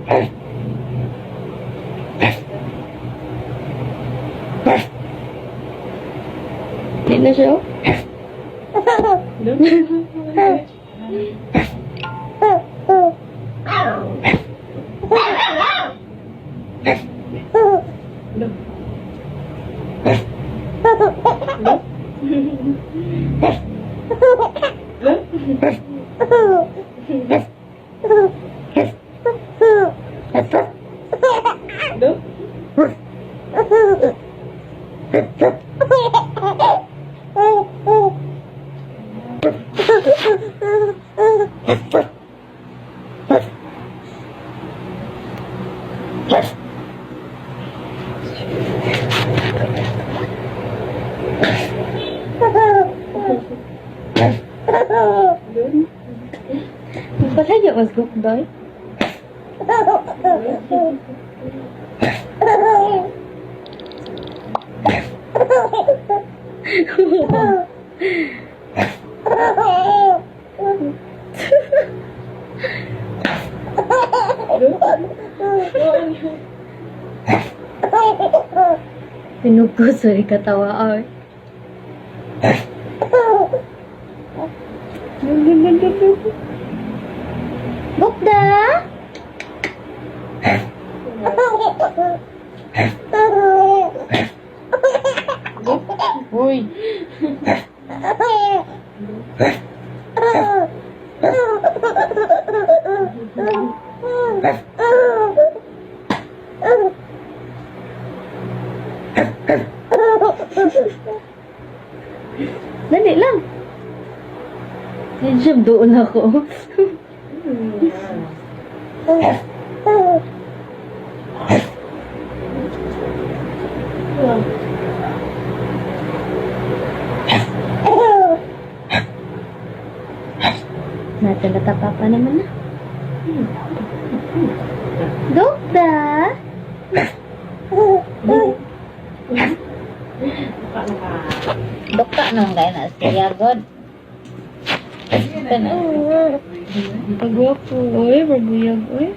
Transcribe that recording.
Hindi na siya, oh. Magpalayo mas gukdoy. Pinupo, sorry katawa ay. Bukda! Uy! Dali lang. Medyo doon ako. Natalata pa naman na. Dokta? Dokta nang gaya na siya, God. Pagwapo, oy, paguyag, oy.